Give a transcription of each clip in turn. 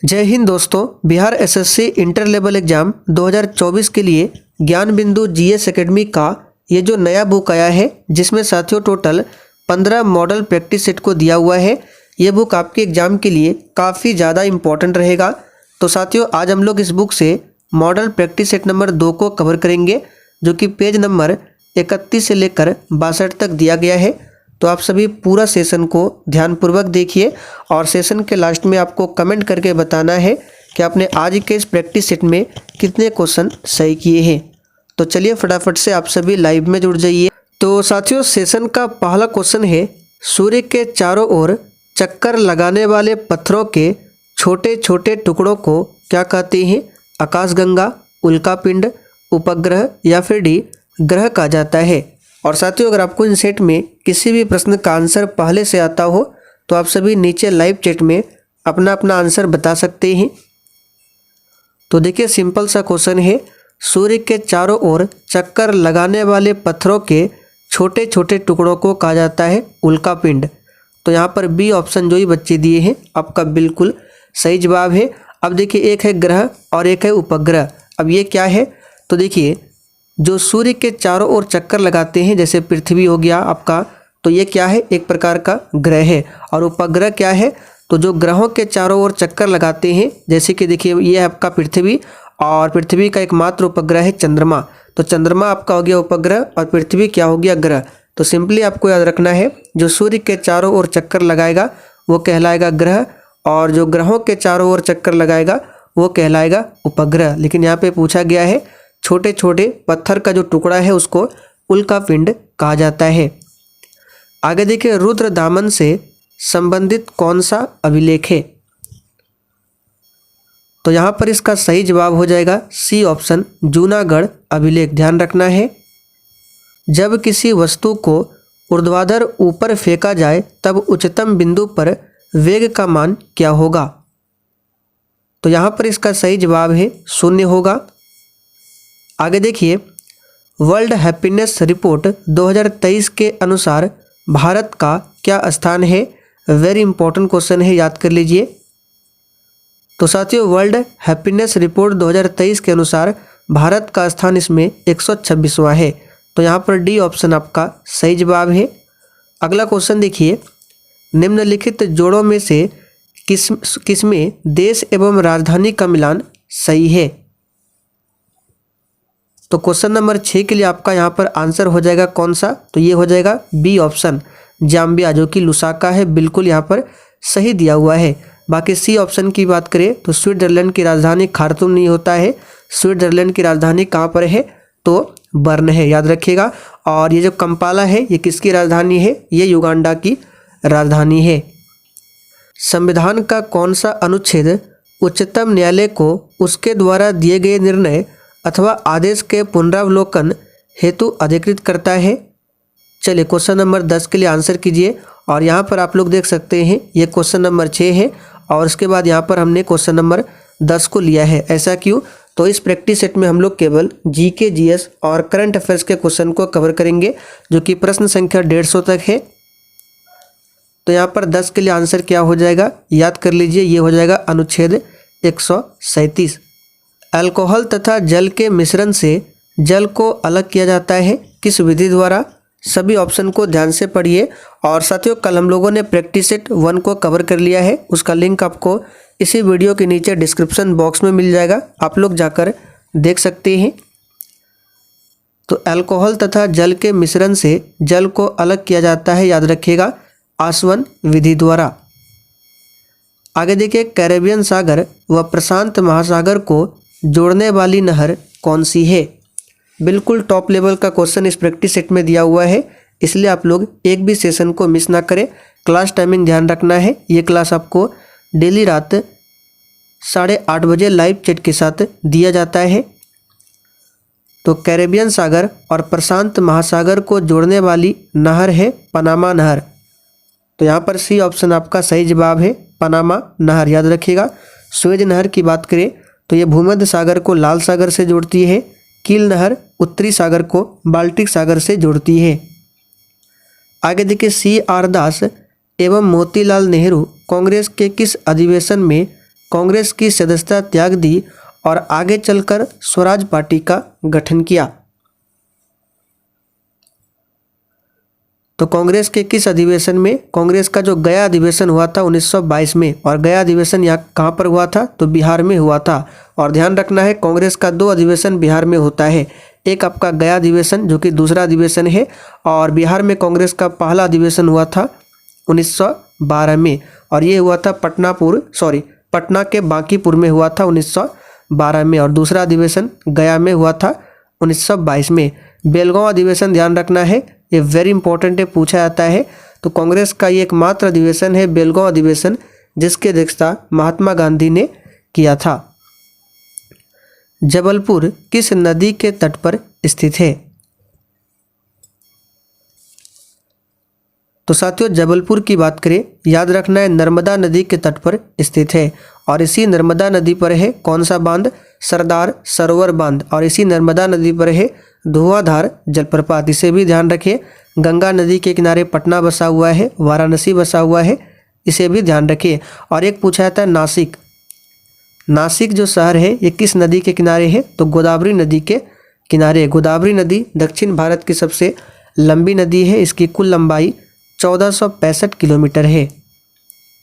जय हिंद दोस्तों। Bihar SSC inter level exam 2024 के लिए ज्ञान बिंदु जीएस एकेडमी का ये जो नया बुक आया है, जिसमें साथियों टोटल 15 मॉडल प्रैक्टिस सेट को दिया हुआ है। ये बुक आपके एग्जाम के लिए काफ़ी ज़्यादा इम्पोर्टेंट रहेगा। तो साथियों आज हम लोग इस बुक से मॉडल प्रैक्टिस सेट नंबर 2 को कवर करेंगे, जो कि पेज नंबर 31 से लेकर 62 तक दिया गया है। तो आप सभी पूरा सेशन को ध्यानपूर्वक देखिए और सेशन के लास्ट में आपको कमेंट करके बताना है कि आपने आज के इस प्रैक्टिस सेट में कितने क्वेश्चन सही किए हैं। तो चलिए फटाफट से आप सभी लाइव में जुड़ जाइए। तो साथियों सेशन का पहला क्वेश्चन है, सूर्य के चारों ओर चक्कर लगाने वाले पत्थरों के छोटे छोटे टुकड़ों को क्या कहते हैं? आकाशगंगा, उल्कापिंड, उपग्रह या फिर डी ग्रह कहा जाता है। और साथियों अगर आपको इन सेट में किसी भी प्रश्न का आंसर पहले से आता हो तो आप सभी नीचे लाइव चैट में अपना अपना आंसर बता सकते हैं। तो देखिए सिंपल सा क्वेश्चन है, सूर्य के चारों ओर चक्कर लगाने वाले पत्थरों के छोटे छोटे टुकड़ों को कहा जाता है उल्कापिंड। तो यहाँ पर बी ऑप्शन जो ही बच्चे दिए हैं आपका बिल्कुल सही जवाब है। अब देखिए एक है ग्रह और एक है उपग्रह। अब ये क्या है? तो देखिए जो सूर्य के चारों ओर चक्कर लगाते हैं, जैसे पृथ्वी हो गया आपका, तो ये क्या है? एक प्रकार का ग्रह है। और उपग्रह क्या है? तो जो ग्रहों के चारों ओर चक्कर लगाते हैं, जैसे कि देखिए ये है आपका पृथ्वी और पृथ्वी का एकमात्र उपग्रह है चंद्रमा। तो चंद्रमा आपका हो गया उपग्रह और पृथ्वी क्या हो गया? ग्रह। तो सिंपली आपको याद रखना है जो सूर्य के चारों ओर चक्कर लगाएगा वो कहलाएगा ग्रह, और जो ग्रहों के चारों ओर चक्कर लगाएगा वो कहलाएगा उपग्रह। लेकिन यहाँ पे पूछा गया है छोटे छोटे पत्थर का जो टुकड़ा है उसको उल्कापिंड कहा जाता है। आगे देखिए रुद्र दामन से संबंधित कौन सा अभिलेख है? तो यहाँ पर इसका सही जवाब हो जाएगा सी ऑप्शन, जूनागढ़ अभिलेख। ध्यान रखना है जब किसी वस्तु को ऊर्ध्वाधर ऊपर फेंका जाए तब उच्चतम बिंदु पर वेग का मान क्या होगा? तो यहाँ पर इसका सही जवाब है 0 होगा। आगे देखिए वर्ल्ड हैप्पीनेस रिपोर्ट 2023 के अनुसार भारत का क्या स्थान है? वेरी इंपॉर्टेंट क्वेश्चन है, याद कर लीजिए। तो साथियों वर्ल्ड हैप्पीनेस रिपोर्ट 2023 के अनुसार भारत का स्थान इसमें 126वां है। तो यहाँ पर डी ऑप्शन आपका सही जवाब है। अगला क्वेश्चन देखिए, निम्नलिखित जोड़ों में से किसमें देश एवं राजधानी का मिलान सही है? तो क्वेश्चन नंबर 6 के लिए आपका यहाँ पर आंसर हो जाएगा कौन सा? तो ये हो जाएगा बी ऑप्शन, जाम्बिया, जो कि लुसाका है। बिल्कुल यहाँ पर सही दिया हुआ है। बाकी सी ऑप्शन की बात करें तो स्विट्जरलैंड की राजधानी खार्तूम नहीं होता है। स्विट्जरलैंड की राजधानी कहाँ पर है? तो बर्न है, याद रखिएगा। और ये जो कंपाला है ये किसकी राजधानी है? ये युगांडा की राजधानी है। संविधान का कौन सा अनुच्छेद उच्चतम न्यायालय को उसके द्वारा दिए गए निर्णय अथवा आदेश के पुनरावलोकन हेतु अधिकृत करता है? चलिए क्वेश्चन नंबर 10 के लिए आंसर कीजिए। और यहाँ पर आप लोग देख सकते हैं ये क्वेश्चन नंबर 6 है और उसके बाद यहाँ पर हमने क्वेश्चन नंबर 10 को लिया है। ऐसा क्यों? तो इस प्रैक्टिस सेट में हम लोग केवल जीके, जीएस और करंट अफेयर्स के क्वेश्चन को कवर करेंगे, जो कि प्रश्न संख्या 150 तक है। तो यहाँ पर 10 के लिए आंसर क्या हो जाएगा? याद कर लीजिए, ये हो जाएगा अनुच्छेद 137। अल्कोहल तथा जल के मिश्रण से जल को अलग किया जाता है किस विधि द्वारा? सभी ऑप्शन को ध्यान से पढ़िए। और साथियों कल हम लोगों ने प्रैक्टिस सेट 1 को कवर कर लिया है, उसका लिंक आपको इसी वीडियो के नीचे डिस्क्रिप्शन बॉक्स में मिल जाएगा, आप लोग जाकर देख सकते हैं। तो अल्कोहल तथा जल के मिश्रण से जल को अलग किया जाता है, याद रखिएगा, आसवन विधि द्वारा। आगे देखिए कैरेबियन सागर व प्रशांत महासागर को जोड़ने वाली नहर कौन सी है? बिल्कुल टॉप लेवल का क्वेश्चन इस प्रैक्टिस सेट में दिया हुआ है, इसलिए आप लोग एक भी सेशन को मिस ना करें। क्लास टाइमिंग ध्यान रखना है, ये क्लास आपको डेली रात 8:30 बजे लाइव चैट के साथ दिया जाता है। तो कैरेबियन सागर और प्रशांत महासागर को जोड़ने वाली नहर है पनामा नहर। तो यहाँ पर सी ऑप्शन आपका सही जवाब है, पनामा नहर, याद रखिएगा। स्वेज नहर की बात करें तो ये भूमध्य सागर को लाल सागर से जोड़ती है। कील नहर उत्तरी सागर को बाल्टिक सागर से जोड़ती है। आगे देखिए सी आर दास एवं मोतीलाल नेहरू कांग्रेस के किस अधिवेशन में कांग्रेस की सदस्यता त्याग दी और आगे चलकर स्वराज पार्टी का गठन किया। तो कांग्रेस के किस अधिवेशन में? कांग्रेस का जो गया अधिवेशन हुआ था 1922 में, और गया अधिवेशन यहाँ कहाँ पर हुआ था? तो बिहार में हुआ था। और ध्यान रखना है कांग्रेस का 2 अधिवेशन बिहार में होता है, एक आपका गया अधिवेशन जो कि दूसरा अधिवेशन है, और बिहार में कांग्रेस का पहला अधिवेशन हुआ था 1912 में, और ये हुआ था पटना के बांकीपुर में हुआ था 1912 में, और दूसरा अधिवेशन गया में हुआ था 1922 में। बेलगांव अधिवेशन ध्यान रखना है, ये वेरी इंपॉर्टेंट है, पूछा जाता है। तो कांग्रेस का ये एकमात्र अधिवेशन है बेलगांव अधिवेशन, जिसकी अध्यक्षता महात्मा गांधी ने किया था। जबलपुर किस नदी के तट पर स्थित है? तो साथियों जबलपुर की बात करें, याद रखना है नर्मदा नदी के तट पर स्थित है, और इसी नर्मदा नदी पर है कौन सा बांध? सरदार सरोवर बांध, और इसी नर्मदा नदी पर है धुआंधार जलप्रपात। इसे भी ध्यान रखिए। गंगा नदी के किनारे पटना बसा हुआ है, वाराणसी बसा हुआ है, इसे भी ध्यान रखिए। और एक पूछा जाता है नासिक जो शहर है ये किस नदी के किनारे है? तो गोदावरी नदी के किनारे। गोदावरी नदी दक्षिण भारत की सबसे लंबी नदी है, इसकी कुल लंबाई 1465 किलोमीटर है।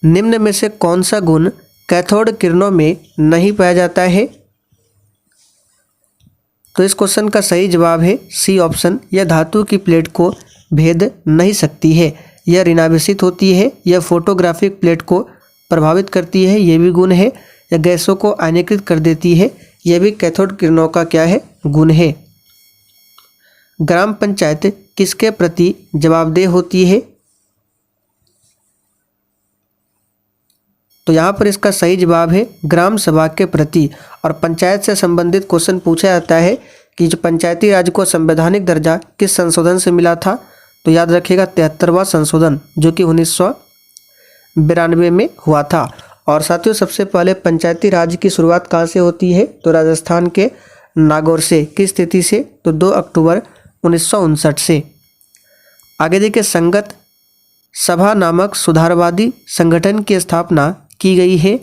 निम्न में से कौन सा गुण कैथोड किरणों में नहीं पाया जाता है? तो इस क्वेश्चन का सही जवाब है सी ऑप्शन, यह धातु की प्लेट को भेद नहीं सकती है, यह ऋणावेशित होती है, यह फोटोग्राफिक प्लेट को प्रभावित करती है, यह भी गुण है, यह गैसों को आयनीकृत कर देती है, यह भी कैथोड किरणों का क्या है? गुण है। ग्राम पंचायत किसके प्रति जवाबदेह होती है? तो यहाँ पर इसका सही जवाब है ग्राम सभा के प्रति। और पंचायत से संबंधित क्वेश्चन पूछा जाता है कि जो पंचायती राज को संवैधानिक दर्जा किस संशोधन से मिला था? तो याद रखिएगा 73वां संशोधन, जो कि 1992 में हुआ था। और साथियों सबसे पहले पंचायती राज की शुरुआत कहाँ से होती है? तो राजस्थान के नागौर से। किस तिथि से? तो 2 अक्टूबर 1959 से। आगे देखिए, संगत सभा नामक सुधारवादी संगठन की स्थापना की गई है?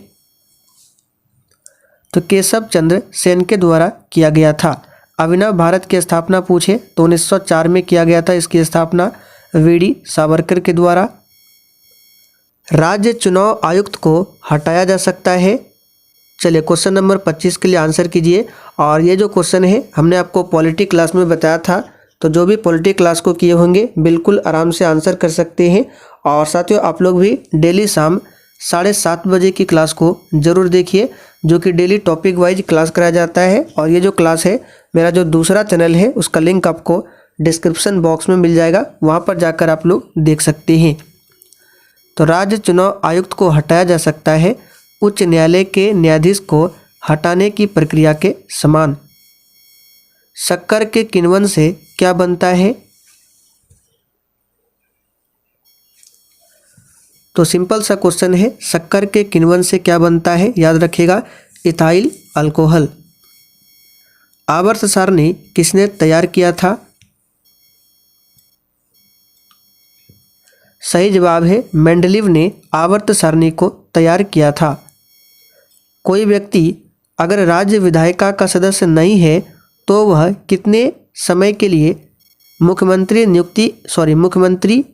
तो केशव चंद्र सेन के द्वारा किया गया था। अभिनव भारत की स्थापना पूछे तो 1904 में किया गया था इसकी स्थापना वीडी सावरकर के द्वारा। राज्य चुनाव आयुक्त को हटाया जा सकता है? चलिए क्वेश्चन नंबर 25 के लिए आंसर कीजिए। और ये जो क्वेश्चन है हमने आपको पॉलिटी क्लास में बताया था, तो जो भी पॉलिटी क्लास को किए होंगे बिल्कुल आराम से आंसर कर सकते हैं। और साथियों आप लोग भी डेली शाम 7:30 बजे की क्लास को ज़रूर देखिए, जो कि डेली टॉपिक वाइज क्लास कराया जाता है। और ये जो क्लास है मेरा जो दूसरा चैनल है उसका लिंक आपको डिस्क्रिप्शन बॉक्स में मिल जाएगा, वहाँ पर जाकर आप लोग देख सकते हैं। तो राज्य चुनाव आयुक्त को हटाया जा सकता है उच्च न्यायालय के न्यायाधीश को हटाने की प्रक्रिया के समान। शक्कर के किण्वन से क्या बनता है? तो सिंपल सा क्वेश्चन है, शक्कर के किण्वन से क्या बनता है? याद रखिएगा इथाइल अल्कोहल। आवर्त सारणी किसने तैयार किया था? सही जवाब है मेंडलीव ने आवर्त सारणी को तैयार किया था। कोई व्यक्ति अगर राज्य विधायिका का सदस्य नहीं है तो वह कितने समय के लिए मुख्यमंत्री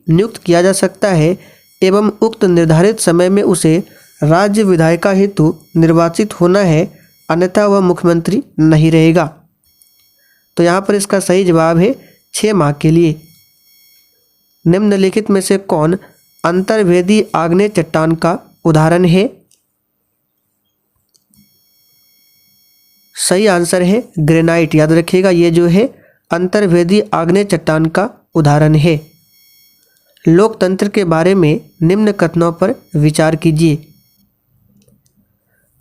नियुक्त किया जा सकता है एवं उक्त निर्धारित समय में उसे राज्य विधायिका हेतु निर्वाचित होना है, अन्यथा वह मुख्यमंत्री नहीं रहेगा। तो यहाँ पर इसका सही जवाब है 6 माह के लिए। निम्नलिखित में से कौन अंतर्वेदी आग्नेय चट्टान का उदाहरण है? सही आंसर है ग्रेनाइट। याद रखिएगा ये जो है अंतर्वेदी आग्नेय चट्टान का उदाहरण है। लोकतंत्र के बारे में निम्न कथनों पर विचार कीजिए।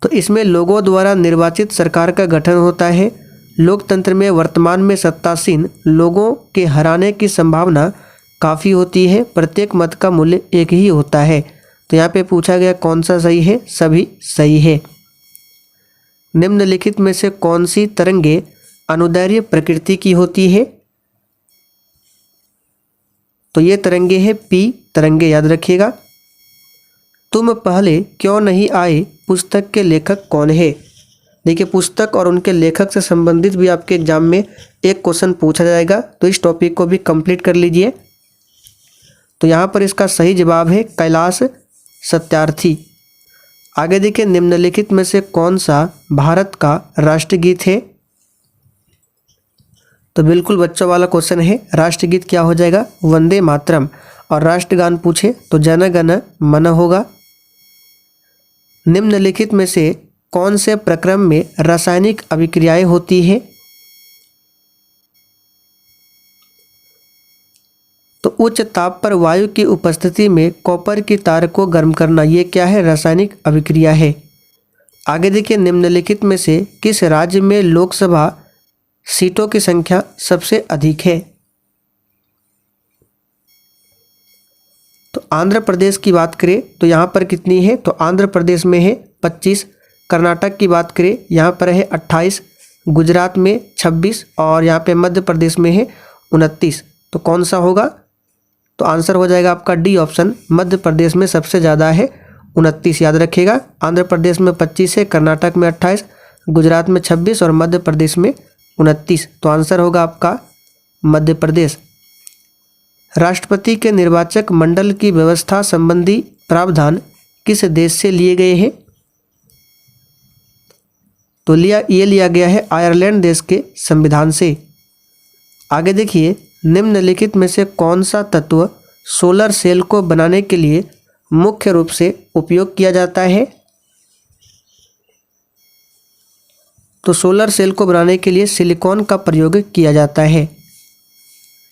तो इसमें लोगों द्वारा निर्वाचित सरकार का गठन होता है। लोकतंत्र में वर्तमान में सत्तासीन लोगों के हराने की संभावना काफ़ी होती है। प्रत्येक मत का मूल्य एक ही होता है। तो यहाँ पे पूछा गया कौन सा सही है? सभी सही है। निम्नलिखित में से कौन सी तरंगे अनुदैर्ध्य प्रकृति की होती है? तो ये तरंगे हैं पी तरंगे, याद रखिएगा। तुम पहले क्यों नहीं आए पुस्तक के लेखक कौन है। देखिए पुस्तक और उनके लेखक से संबंधित भी आपके एग्जाम में एक क्वेश्चन पूछा जाएगा, तो इस टॉपिक को भी कंप्लीट कर लीजिए। तो यहाँ पर इसका सही जवाब है कैलाश सत्यार्थी। आगे देखिए निम्नलिखित में से कौन सा भारत का राष्ट्रगीत है। तो बिल्कुल बच्चों वाला क्वेश्चन है, राष्ट्रगीत क्या हो जाएगा, वंदे मातरम। और राष्ट्रगान पूछे तो जन गण मन होगा। निम्नलिखित में से कौन से प्रक्रम में रासायनिक अभिक्रियाएं होती है। तो उच्च ताप पर वायु की उपस्थिति में कॉपर की तार को गर्म करना, ये क्या है, रासायनिक अभिक्रिया है। आगे देखिए निम्नलिखित में से किस राज्य में लोकसभा सीटों की संख्या सबसे अधिक है। तो आंध्र प्रदेश की बात करें तो यहाँ पर कितनी है, तो आंध्र प्रदेश में है 25। कर्नाटक की बात करें यहाँ पर है 28, गुजरात में 26 और यहाँ पे मध्य प्रदेश में है 29। तो कौन सा होगा, तो आंसर हो जाएगा आपका डी ऑप्शन, मध्य प्रदेश में सबसे ज़्यादा है 29। याद रखिएगा, आंध्र प्रदेश में 25 है, कर्नाटक में 28, गुजरात में 26 और मध्य प्रदेश में 29। तो आंसर होगा आपका मध्य प्रदेश। राष्ट्रपति के निर्वाचक मंडल की व्यवस्था संबंधी प्रावधान किस देश से लिए गए हैं। तो ये लिया गया है आयरलैंड देश के संविधान से। आगे देखिए निम्नलिखित में से कौन सा तत्व सोलर सेल को बनाने के लिए मुख्य रूप से उपयोग किया जाता है। तो सोलर सेल को बनाने के लिए सिलिकॉन का प्रयोग किया जाता है।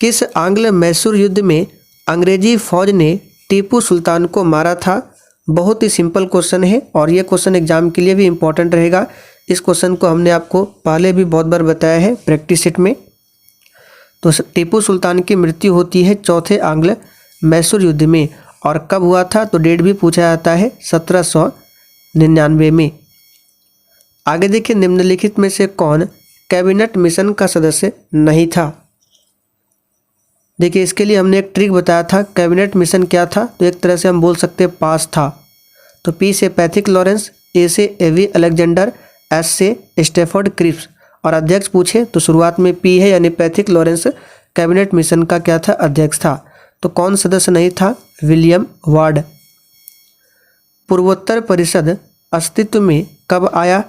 किस आंग्ल मैसूर युद्ध में अंग्रेजी फौज ने टीपू सुल्तान को मारा था। बहुत ही सिंपल क्वेश्चन है और ये क्वेश्चन एग्जाम के लिए भी इम्पोर्टेंट रहेगा। इस क्वेश्चन को हमने आपको पहले भी बहुत बार बताया है प्रैक्टिस सेट में। तो टीपू सुल्तान की मृत्यु होती है चौथे आंग्ल मैसूर युद्ध में, और कब हुआ था, तो डेट भी पूछा जाता है 1799 में। आगे देखिए निम्नलिखित में से कौन कैबिनेट मिशन का सदस्य नहीं था। देखिए इसके लिए हमने एक ट्रिक बताया था। कैबिनेट मिशन क्या था, तो एक तरह से हम बोल सकते हैं पास था। तो पी से पैथिक लॉरेंस, ए से एवी अलेक्जेंडर, एस से स्टेफर्ड क्रिप्स, और अध्यक्ष पूछे तो शुरुआत में पी है यानी पैथिक लॉरेंस कैबिनेट मिशन का क्या था, अध्यक्ष था। तो कौन सदस्य नहीं था, विलियम वार्ड। पूर्वोत्तर परिषद अस्तित्व में कब आया।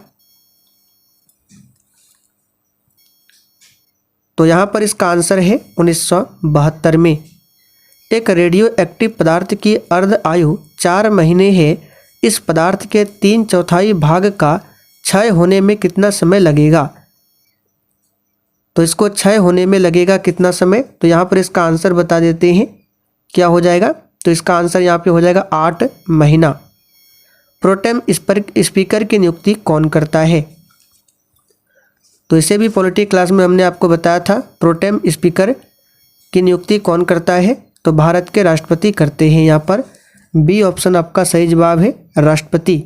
तो यहाँ पर इसका आंसर है 1972 में। एक रेडियो एक्टिव पदार्थ की अर्ध आयु 4 महीने है। इस पदार्थ के 3/4 भाग का क्षय होने में कितना समय लगेगा। तो इसको क्षय होने में लगेगा कितना समय, तो यहाँ पर इसका आंसर बता देते हैं क्या हो जाएगा। तो इसका आंसर यहाँ पे हो जाएगा 8 महीना। प्रोटेम स्पीकर की नियुक्ति कौन करता है। तो इसे भी पॉलिटी क्लास में हमने आपको बताया था। प्रोटेम स्पीकर की नियुक्ति कौन करता है, तो भारत के राष्ट्रपति करते हैं। यहाँ पर बी ऑप्शन आपका सही जवाब है, राष्ट्रपति।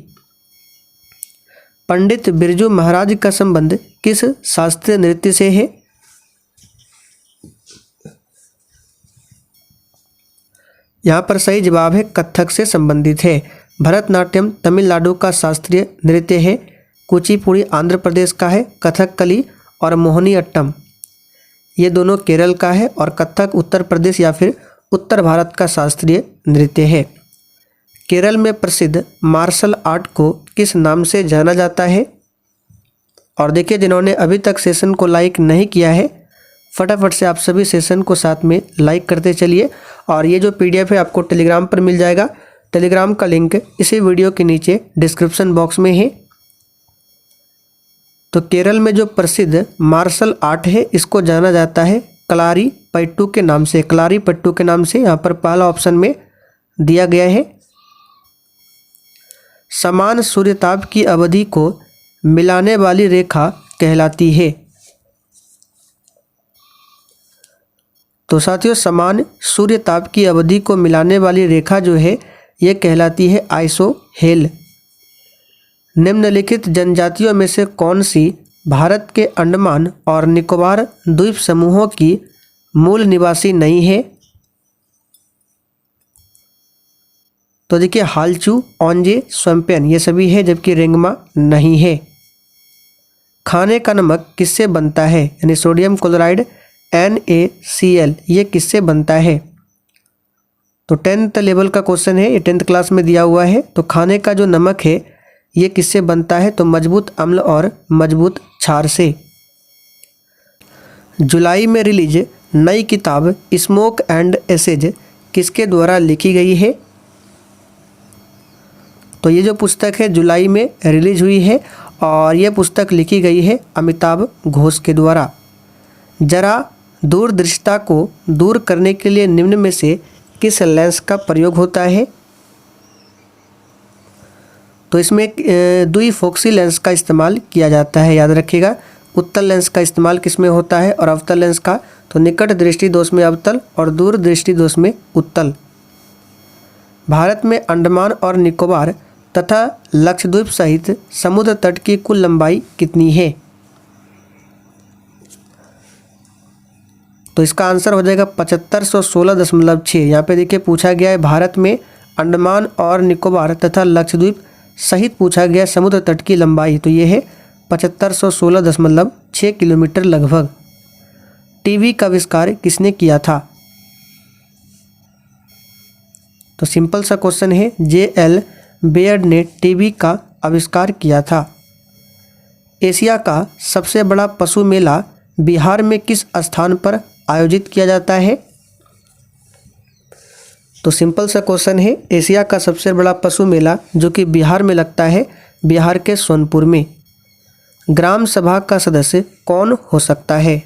पंडित बिरजू महाराज का संबंध किस शास्त्रीय नृत्य से है। यहाँ पर सही जवाब है कथक से संबंधित है। भरतनाट्यम तमिलनाडु का शास्त्रीय नृत्य है। कुचिपुड़ी आंध्र प्रदेश का है। कथकली और मोहिनीअट्टम ये दोनों केरल का है, और कथक उत्तर प्रदेश या फिर उत्तर भारत का शास्त्रीय नृत्य है। केरल में प्रसिद्ध मार्शल आर्ट को किस नाम से जाना जाता है। और देखिए जिन्होंने अभी तक सेशन को लाइक नहीं किया है, फटाफट से आप सभी सेशन को साथ में लाइक करते चलिए। और ये जो पीडीएफ है आपको टेलीग्राम पर मिल जाएगा। टेलीग्राम का लिंक इसी वीडियो के नीचे डिस्क्रिप्शन बॉक्स में है। तो केरल में जो प्रसिद्ध मार्शल आर्ट है इसको जाना जाता है कलारीपयट्टू के नाम से। कलारीपयट्टू के नाम से यहाँ पर पहला ऑप्शन में दिया गया है। समान सूर्यताप की अवधि को मिलाने वाली रेखा कहलाती है। तो साथियों समान सूर्यताप की अवधि को मिलाने वाली रेखा जो है ये कहलाती है आइसोहेल। निम्नलिखित जनजातियों में से कौन सी भारत के अंडमान और निकोबार द्वीप समूहों की मूल निवासी नहीं है। तो देखिए हालचू, ओंजे, स्वैम्पियन ये सभी है, जबकि रेंगमा नहीं है। खाने का नमक किससे बनता है, यानी सोडियम क्लोराइड NaCl, ये किससे बनता है? तो 10th लेवल का क्वेश्चन है, ये 10th क्लास में दिया हुआ है। तो खाने का जो नमक है ये किससे बनता है? तो मजबूत अम्ल और मजबूत क्षार से। जुलाई में रिलीज नई किताब स्मोक एंड एसेज किसके द्वारा लिखी गई है? तो ये जो पुस्तक है जुलाई में रिलीज हुई है और ये पुस्तक लिखी गई है अमिताभ घोष के द्वारा। जरा दूरदृष्टता को दूर करने के लिए निम्न में से किस लेंस का प्रयोग होता है? तो इसमें द्विफोक्सी लेंस का इस्तेमाल किया जाता है, याद रखिएगा। उत्तल लेंस का इस्तेमाल किस में होता है और अवतल लेंस का? तो निकट दृष्टि दोष में अवतल और दूर दृष्टि दोष में उत्तल। भारत में अंडमान और निकोबार तथा लक्षद्वीप सहित समुद्र तट की कुल लंबाई कितनी है? तो इसका आंसर हो जाएगा 7516.6। यहाँ पे देखिए पूछा गया है भारत में अंडमान और निकोबार तथा लक्षद्वीप सहित पूछा गया समुद्र तट की लंबाई, तो ये है 7516.6 किलोमीटर लगभग। टीवी का आविष्कार किसने किया था? तो सिंपल सा क्वेश्चन है, J.L. बेयर्ड ने टीवी का आविष्कार किया था। एशिया का सबसे बड़ा पशु मेला बिहार में किस स्थान पर आयोजित किया जाता है? तो सिंपल सा क्वेश्चन है, एशिया का सबसे बड़ा पशु मेला जो कि बिहार में लगता है, बिहार के सोनपुर में। ग्राम सभा का सदस्य कौन हो सकता है?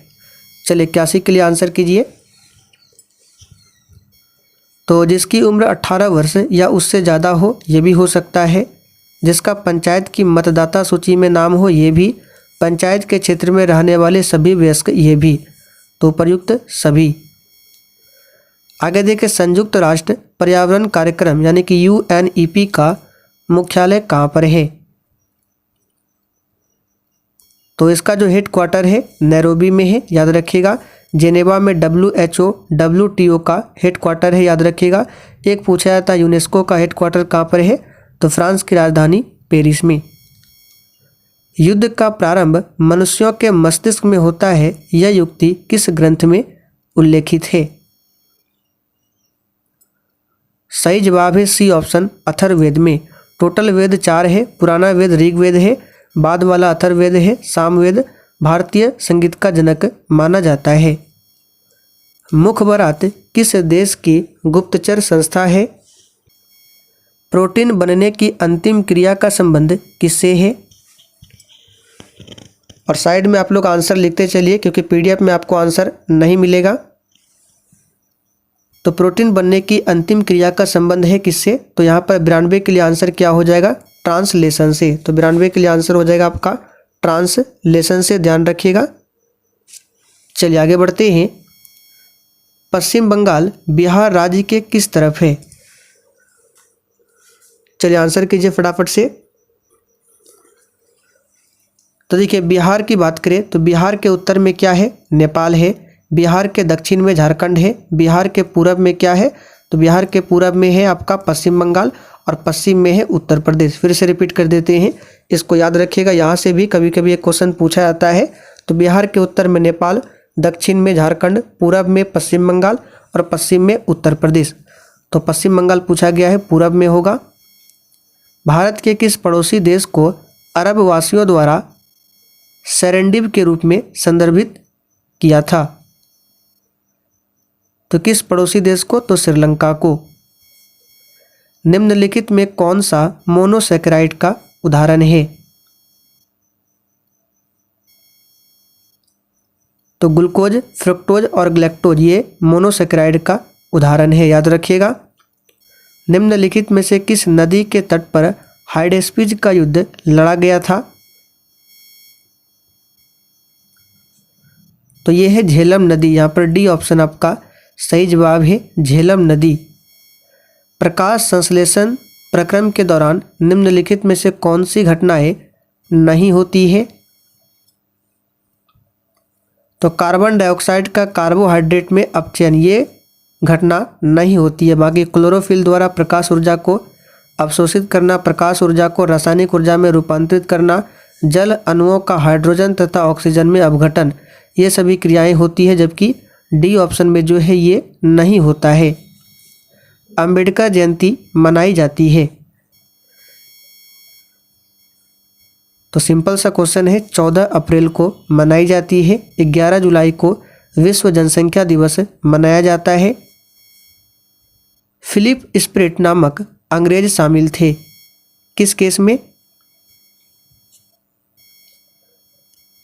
चलिए 81 के लिए आंसर कीजिए। तो जिसकी उम्र 18 वर्ष या उससे ज़्यादा हो ये भी हो सकता है, जिसका पंचायत की मतदाता सूची में नाम हो ये भी, पंचायत के क्षेत्र में रहने वाले सभी वयस्क ये भी, तो उपयुक्त सभी। आगे देखिए संयुक्त राष्ट्र पर्यावरण कार्यक्रम यानी कि UNEP का मुख्यालय कहाँ पर है? तो इसका जो हेड क्वार्टर है नैरोबी में है, याद रखिएगा। जेनेवा में WHO WTO का हेड क्वार्टर है, याद रखिएगा। एक पूछा जाता है यूनेस्को का हेड क्वार्टर कहाँ पर है? तो फ्रांस की राजधानी पेरिस में। युद्ध का प्रारंभ मनुष्यों के मस्तिष्क में होता है, यह युक्ति किस ग्रंथ में उल्लेखित है? सही जवाब है सी ऑप्शन, अथर्ववेद में। टोटल वेद 4 है, पुराना वेद ऋग्वेद है, बाद वाला अथर्ववेद है, सामवेद भारतीय संगीत का जनक माना जाता है। मुखबरात किस देश की गुप्तचर संस्था है? प्रोटीन बनने की अंतिम क्रिया का संबंध किससे है? और साइड में आप लोग आंसर लिखते चलिए क्योंकि PDF में आपको आंसर नहीं मिलेगा। तो प्रोटीन बनने की अंतिम क्रिया का संबंध है किससे? तो यहाँ पर 92 के लिए आंसर क्या हो जाएगा? ट्रांसलेशन से। तो 92 के लिए आंसर हो जाएगा आपका ट्रांसलेशन से, ध्यान रखिएगा। चलिए आगे बढ़ते हैं। पश्चिम बंगाल बिहार राज्य के किस तरफ है? चलिए आंसर कीजिए फटाफट से। तो देखिए बिहार की बात करें तो बिहार के उत्तर में क्या है? नेपाल है। बिहार के दक्षिण में झारखंड है। बिहार के पूरब में क्या है? तो बिहार के पूरब में है आपका पश्चिम बंगाल और पश्चिम में है उत्तर प्रदेश। फिर से रिपीट कर देते हैं, इसको याद रखिएगा। यहाँ से भी कभी कभी एक क्वेश्चन पूछा जाता है। तो बिहार के उत्तर में नेपाल, दक्षिण में झारखंड, पूरब में पश्चिम बंगाल और पश्चिम में उत्तर प्रदेश। तो पश्चिम बंगाल पूछा गया है, पूरब में होगा। भारत के किस पड़ोसी देश को अरब वासियों द्वारा सेरेंडिव के रूप में संदर्भित किया था? तो किस पड़ोसी देश को? तो श्रीलंका को। निम्नलिखित में कौन सा मोनोसैकेराइड का उदाहरण है? तो ग्लूकोज, फ्रुक्टोज और ग्लैक्टोज ये मोनोसैकेराइड का उदाहरण है, याद रखिएगा। निम्नलिखित में से किस नदी के तट पर हाइडेस्पिज का युद्ध लड़ा गया था? तो ये है झेलम नदी। यहाँ पर डी ऑप्शन आपका सही जवाब है, झेलम नदी। प्रकाश संश्लेषण प्रक्रम के दौरान निम्नलिखित में से कौन सी घटनाएं नहीं होती है? तो कार्बन डाइऑक्साइड का कार्बोहाइड्रेट में अपचयन ये घटना नहीं होती है। बाकी क्लोरोफिल द्वारा प्रकाश ऊर्जा को अवशोषित करना, प्रकाश ऊर्जा को रासायनिक ऊर्जा में रूपांतरित करना, जल अणुओं का हाइड्रोजन तथा ऑक्सीजन में अपघटन, ये सभी क्रियाएं होती है, जबकि डी ऑप्शन में जो है ये नहीं होता है। अंबेडकर जयंती मनाई जाती है, तो सिंपल सा क्वेश्चन है 14 अप्रैल को मनाई जाती है। 11 जुलाई को विश्व जनसंख्या दिवस मनाया जाता है। फिलिप स्प्रेट नामक अंग्रेज शामिल थे किस केस में?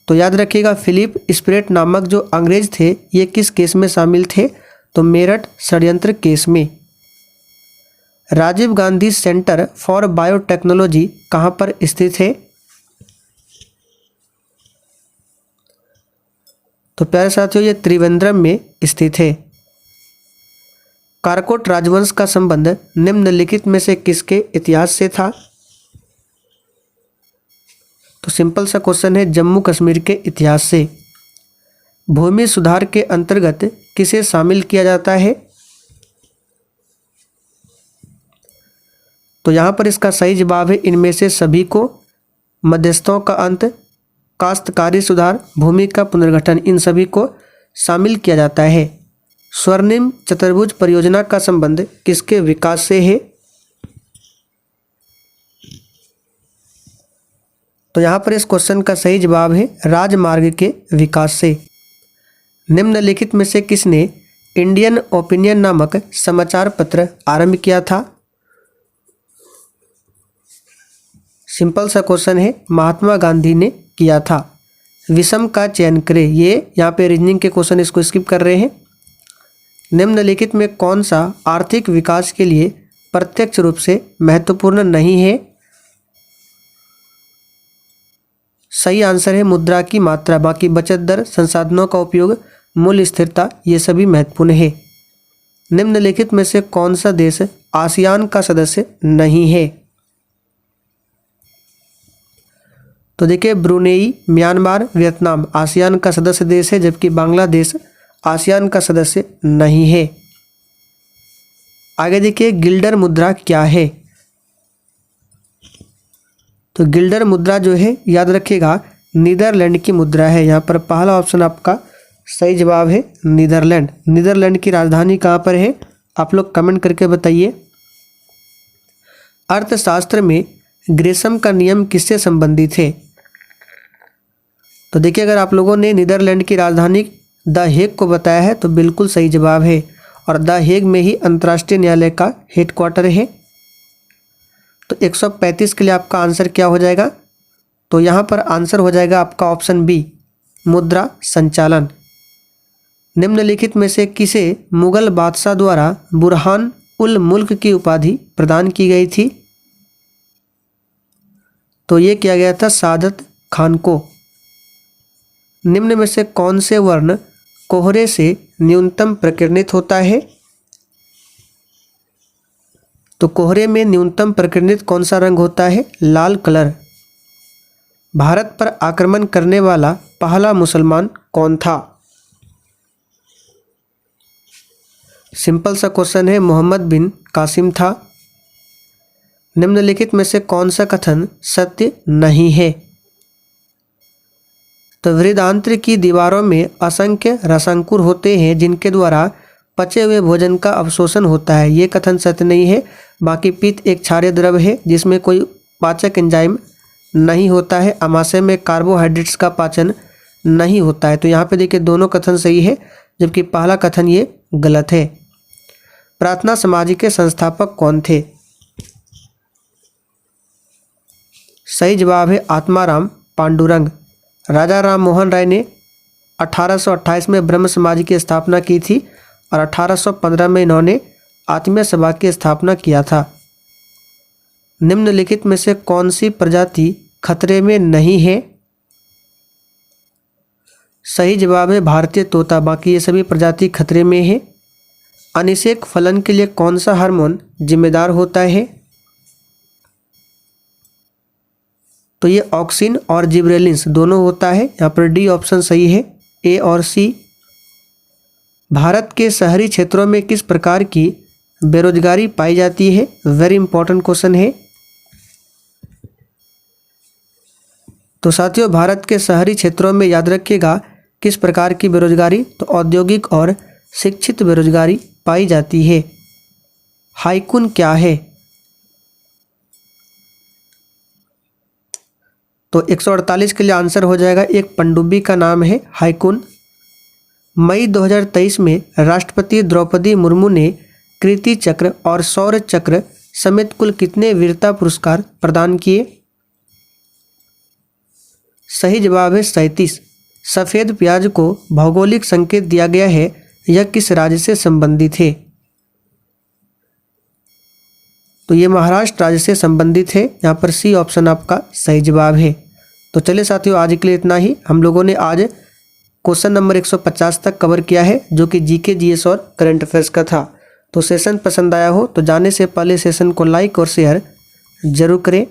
तो याद रखिएगा, फिलिप स्प्रेट नामक जो अंग्रेज थे ये किस केस में शामिल थे? तो मेरठ षड्यंत्र केस में। Rajiv Gandhi Centre for Biotechnology कहाँ पर स्थित है? तो प्यारे साथियों ये त्रिवेंद्रम में स्थित है। कारकोट राजवंश का संबंध निम्नलिखित में से किसके इतिहास से था? तो सिंपल सा क्वेश्चन है जम्मू कश्मीर के इतिहास से। भूमि सुधार के अंतर्गत किसे शामिल किया जाता है? तो यहाँ पर इसका सही जवाब है इनमें से सभी को। मध्यस्थों का अंत, काश्तकारी सुधार, भूमि का पुनर्गठन, इन सभी को शामिल किया जाता है। स्वर्णिम चतुर्भुज परियोजना का संबंध किसके विकास से है? तो यहाँ पर इस क्वेश्चन का सही जवाब है राजमार्ग के विकास से। निम्नलिखित में से किसने इंडियन ओपिनियन नामक समाचार पत्र आरंभ किया था? सिंपल सा क्वेश्चन है महात्मा गांधी ने किया था। विषम का चयन करें, ये यहाँ पे रीजनिंग के क्वेश्चन इसको स्किप कर रहे हैं। निम्नलिखित में कौन सा आर्थिक विकास के लिए प्रत्यक्ष रूप से महत्वपूर्ण नहीं है? सही आंसर है मुद्रा की मात्रा, बाकी बचत दर, संसाधनों का उपयोग, मूल्य स्थिरता, ये सभी महत्वपूर्ण है। निम्नलिखित में से कौन सा देश आसियान का सदस्य नहीं है? तो देखिए ब्रुनेई, म्यांमार, वियतनाम आसियान का सदस्य देश है, जबकि बांग्लादेश आसियान का सदस्य नहीं है। आगे देखिए गिल्डर मुद्रा क्या है? तो गिल्डर मुद्रा जो है याद रखिएगा नीदरलैंड की मुद्रा है। यहाँ पर पहला ऑप्शन आपका सही जवाब है नीदरलैंड। नीदरलैंड की राजधानी कहाँ पर है? आप लोग कमेंट करके बताइए। अर्थशास्त्र में ग्रेशम का नियम किससे संबंधित है? तो देखिए अगर आप लोगों ने नीदरलैंड की राजधानी द हेग को बताया है तो बिल्कुल सही जवाब है, और द हेग में ही अंतर्राष्ट्रीय न्यायालय का हेडक्वार्टर है। तो 135 के लिए आपका आंसर क्या हो जाएगा? तो यहाँ पर आंसर हो जाएगा आपका ऑप्शन बी, मुद्रा संचालन। निम्नलिखित में से किसे मुगल बादशाह द्वारा बुरहान उल मुल्क की उपाधि प्रदान की गई थी? तो ये किया गया था सादत खान को। निम्न में से कौन से वर्ण कोहरे से न्यूनतम प्रकीर्णित होता है? तो कोहरे में न्यूनतम प्रकीर्णित कौन सा रंग होता है? लाल कलर। भारत पर आक्रमण करने वाला पहला मुसलमान कौन था? सिंपल सा क्वेश्चन है मोहम्मद बिन कासिम था। निम्नलिखित में से कौन सा कथन सत्य नहीं है? तो वृदांत्र की दीवारों में असंख्य रसांकुर होते हैं जिनके द्वारा पचे हुए भोजन का अवशोषण होता है, ये कथन सत्य नहीं है। बाकी पित्त एक क्षारीय द्रव है जिसमें कोई पाचक एंजाइम नहीं होता है। अमाशय में कार्बोहाइड्रेट्स का पाचन नहीं होता है। तो यहाँ पे देखिए दोनों कथन सही है, जबकि पहला कथन ये गलत है। प्रार्थना समाज के संस्थापक कौन थे? सही जवाब है आत्माराम पांडुरंग। राजा राम मोहन राय ने 1828 में ब्रह्म समाज की स्थापना की थी और 1815 में इन्होंने आत्मीय सभा की स्थापना किया था। निम्नलिखित में से कौन सी प्रजाति खतरे में नहीं है? सही जवाब है भारतीय तोता, बाकी ये सभी प्रजाति खतरे में है। अनिषेक फलन के लिए कौन सा हार्मोन जिम्मेदार होता है? तो ये ऑक्सिन और जिब्रेलिन्स दोनों होता है। यहाँ पर डी ऑप्शन सही है, ए और सी। भारत के शहरी क्षेत्रों में किस प्रकार की बेरोजगारी पाई जाती है? वेरी इंपॉर्टेंट क्वेश्चन है। तो साथियों, भारत के शहरी क्षेत्रों में याद रखिएगा किस प्रकार की बेरोजगारी, तो औद्योगिक और शिक्षित बेरोजगारी पाई जाती है। हाइकुन क्या है? तो 148 के लिए आंसर हो जाएगा, एक पनडुब्बी का नाम है हाइकुन। मई 2023 में राष्ट्रपति द्रौपदी मुर्मू ने कीर्ति चक्र और शौर्य चक्र समेत कुल कितने वीरता पुरस्कार प्रदान किए? सही जवाब है 37। सफ़ेद प्याज को भौगोलिक संकेत दिया गया है, यह किस राज्य से संबंधित है? तो ये महाराष्ट्र राज्य से संबंधित है। यहाँ पर सी ऑप्शन आपका सही जवाब है। तो चलिए साथियों, आज के लिए इतना ही। हम लोगों ने आज क्वेश्चन नंबर 150 तक कवर किया है, जो कि जीके, जीएस और करंट अफेयर्स का था। तो सेशन पसंद आया हो तो जाने से पहले सेशन को लाइक और शेयर जरूर करें।